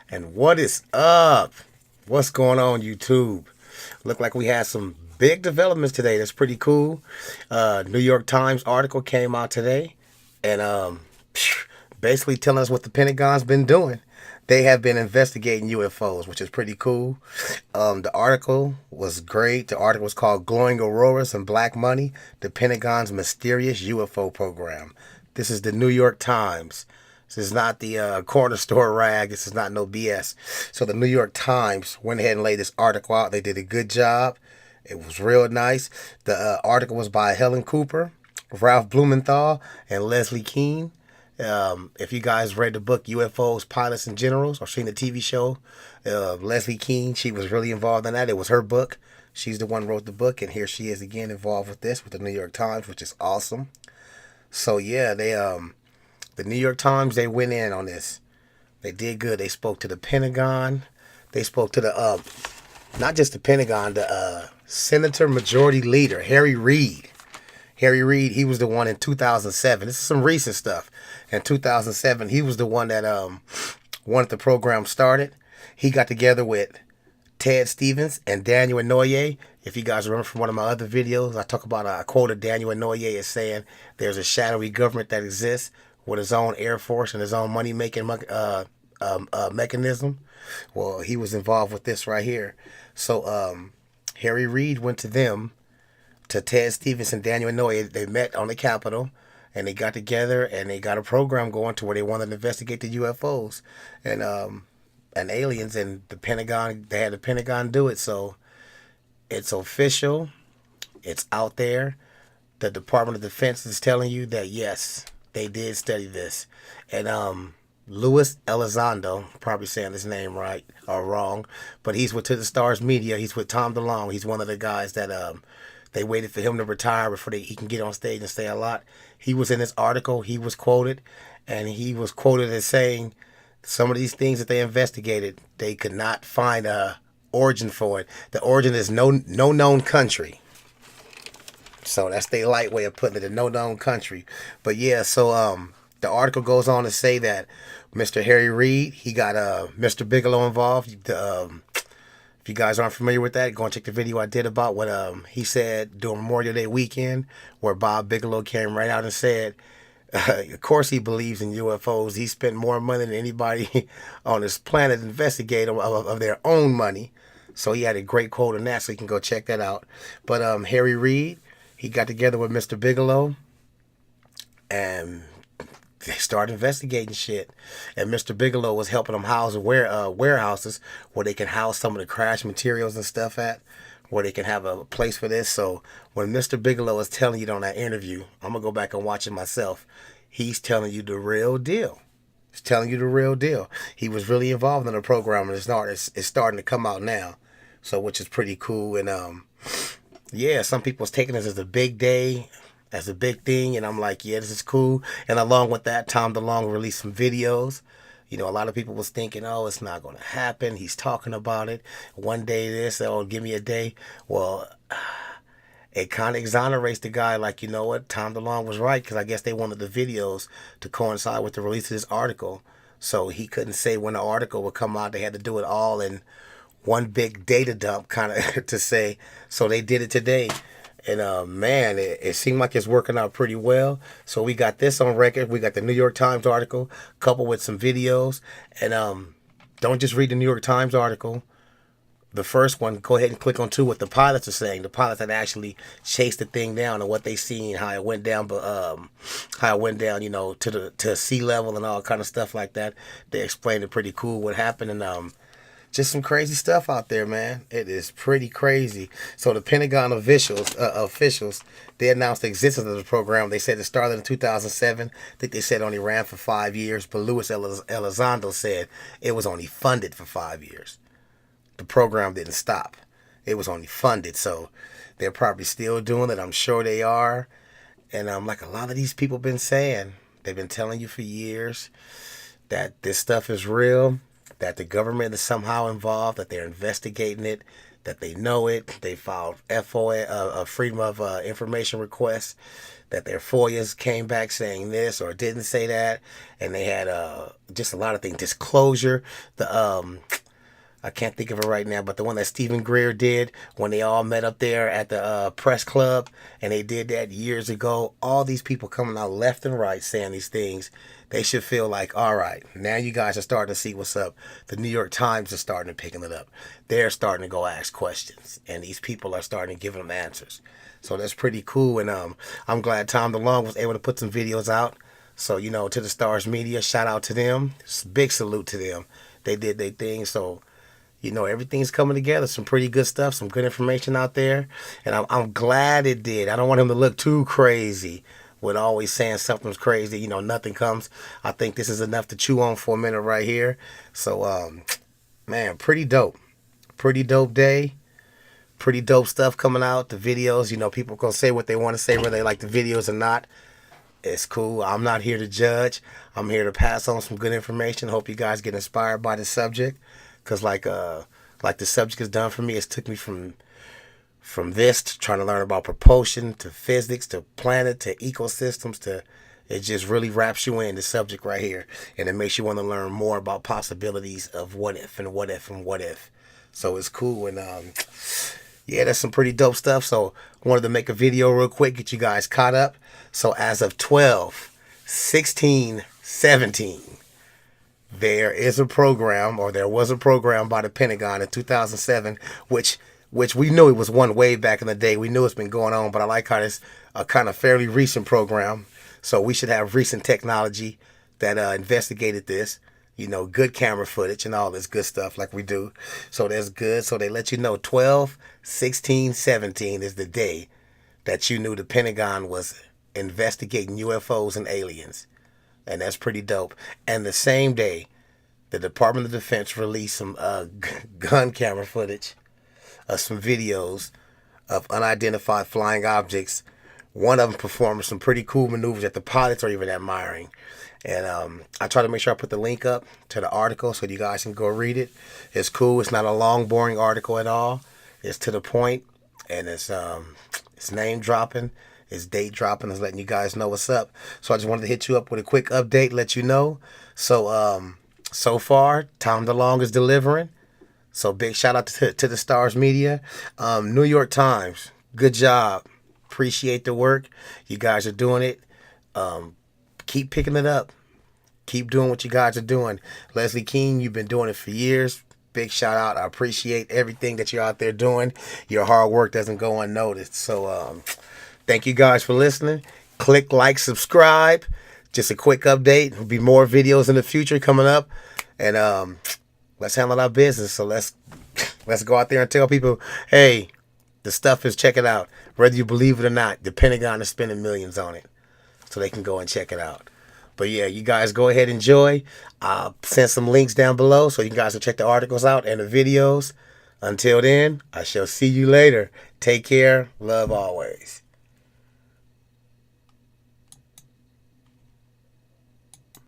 And what is up? What's going on, YouTube? Look like we had some big developments today. That's pretty cool. New York Times article came out today, and basically telling us what the Pentagon's been doing. They have been investigating UFOs, which is pretty cool. The article was great. The article was called "Glowing Auroras and Black Money: The Pentagon's Mysterious UFO Program." This is the New York Times. This is not the corner store rag. This is not no BS. So the New York Times went ahead and laid this article out. They did a good job. It was real nice. The article was by Helen Cooper, Ralph Blumenthal, and Leslie Kean. If you guys read the book UFO's Pilots and Generals or seen the TV show, Leslie Kean, she was really involved in that. It was her book. She's the one who wrote the book, and here she is again involved with this with the New York Times, which is awesome. So yeah, the New York Times, they went in on this. They did good. They spoke to the Pentagon. They spoke to the not just the Pentagon, the Senator Majority Leader Harry Reid. Harry Reid, he was the one in 2007. This is some recent stuff. In 2007, he was the one that wanted the program started. He got together with Ted Stevens and Daniel Inouye. If you guys remember from one of my other videos, I quoted Daniel Inouye as saying there's a shadowy government that exists with his own air force and his own money making mechanism. Well, he was involved with this right here. So Harry Reid went to them, to Ted Stevens and Daniel Inouye. They met on the Capitol, and they got together and they got a program going to where they wanted to investigate the UFOs and aliens, and the Pentagon. They had the Pentagon do it. So it's official. It's out there. The Department of Defense is telling you that yes, they did study this. And Luis Elizondo, probably saying his name right or wrong, but he's with To the Stars Media. He's with Tom DeLonge. He's one of the guys that they waited for him to retire before he can get on stage and say a lot. He was in this article. He was quoted, and he was quoted as saying some of these things that they investigated, they could not find a origin for it. The origin is no known country. So that's their light way of putting it, a no known country. But yeah, so the article goes on to say that Mr. Harry Reid, he got Mr. Bigelow involved. If you guys aren't familiar with that, go and check the video I did about what he said during Memorial Day weekend, where Bob Bigelow came right out and said, of course he believes in UFOs. He spent more money than anybody on this planet investigating of their own money. So he had a great quote on that, so you can go check that out. But Harry Reid, he got together with Mr. Bigelow, and they started investigating shit. And Mr. Bigelow was helping them house warehouses where they can house some of the crash materials and stuff at, where they can have a place for this. So when Mr. Bigelow is telling you on that interview, I'm going to go back and watch it myself. He's telling you the real deal. He's telling you the real deal. He was really involved in the program, and it's starting to come out now. So, which is pretty cool. And yeah, some people's taking this as a big day, as a big thing, and I'm like, yeah, this is cool. And along with that, Tom DeLonge released some videos. You know, a lot of people was thinking, oh, it's not going to happen. He's talking about it. One day this, oh, give me a day. Well, it kind of exonerates the guy, like, you know what, Tom DeLonge was right, because I guess they wanted the videos to coincide with the release of this article. So he couldn't say when the article would come out. They had to do it all in one big data dump, kind of, to say. So they did it today. And man, it seemed like it's working out pretty well. So we got this on record. We got the New York Times article coupled with some videos. And don't just read the New York Times article. The first one, go ahead and click on what the pilots are saying. The pilots that actually chased the thing down and what they seen, how it went down, you know, to sea level and all kind of stuff like that. They explained it pretty cool what happened, and just some crazy stuff out there, man. It is pretty crazy. So the Pentagon officials, they announced the existence of the program. They said it started in 2007. I think they said it only ran for 5 years. But Luis Elizondo said it was only funded for 5 years. The program didn't stop. It was only funded. So they're probably still doing it. I'm sure they are. And like a lot of these people been saying, they've been telling you for years that this stuff is real, that the government is somehow involved, that they're investigating it, that they know it. They filed FOA, Freedom of Information requests, that their FOIAs came back saying this or didn't say that, and they had just a lot of things. Disclosure, the I can't think of it right now, but the one that Stephen Greer did when they all met up there at the press club, and they did that years ago. All these people coming out left and right saying these things. They should feel like, all right, now you guys are starting to see what's up. The New York Times is starting to picking it up. They're starting to go ask questions, and these people are starting to give them answers. So that's pretty cool, and I'm glad Tom DeLonge was able to put some videos out. So, to the Stars Media, shout out to them. Big salute to them. They did their thing, so everything's coming together. Some pretty good stuff, some good information out there. And I'm glad it did. I don't want him to look too crazy with always saying something's crazy. Nothing comes. I think this is enough to chew on for a minute right here. So, man, pretty dope. Pretty dope day. Pretty dope stuff coming out. The videos, people going to say what they want to say, whether they like the videos or not. It's cool. I'm not here to judge. I'm here to pass on some good information. Hope you guys get inspired by the subject. Because like the subject has done for me, it's took me from this to trying to learn about propulsion, to physics, to planet, to ecosystems, to it just really wraps you in the subject right here. And it makes you want to learn more about possibilities of what if and what if and what if. So it's cool. And yeah, that's some pretty dope stuff. So I wanted to make a video real quick, get you guys caught up. So as of 12/16/17, there is a program, or there was a program by the Pentagon in 2007, which we knew it was one way back in the day. We knew it's been going on, but I like how it's a kind of fairly recent program. So we should have recent technology that investigated this. Good camera footage and all this good stuff like we do. So that's good. So they let you know 12/16/17 is the day that you knew the Pentagon was investigating UFOs and aliens. And that's pretty dope. And the same day, the Department of Defense released some gun camera footage, some videos of unidentified flying objects. One of them performing some pretty cool maneuvers that the pilots are even admiring. And I try to make sure I put the link up to the article so you guys can go read it. It's cool. It's not a long, boring article at all. It's to the point, and it's name dropping. It's date dropping. It's letting you guys know what's up. So I just wanted to hit you up with a quick update, let you know. So so far, Tom DeLonge is delivering. So big shout out to the Stars Media. New York Times, good job. Appreciate the work. You guys are doing it. Keep picking it up. Keep doing what you guys are doing. Leslie King, you've been doing it for years. Big shout out. I appreciate everything that you're out there doing. Your hard work doesn't go unnoticed. So thank you guys for listening. Click like, subscribe. Just a quick update. There'll be more videos in the future coming up. And let's handle our business. So let's go out there and tell people, hey, the stuff is, check it out. Whether you believe it or not, the Pentagon is spending millions on it. So they can go and check it out. But yeah, you guys go ahead and enjoy. I'll send some links down below so you guys can check the articles out and the videos. Until then, I shall see you later. Take care. Love always.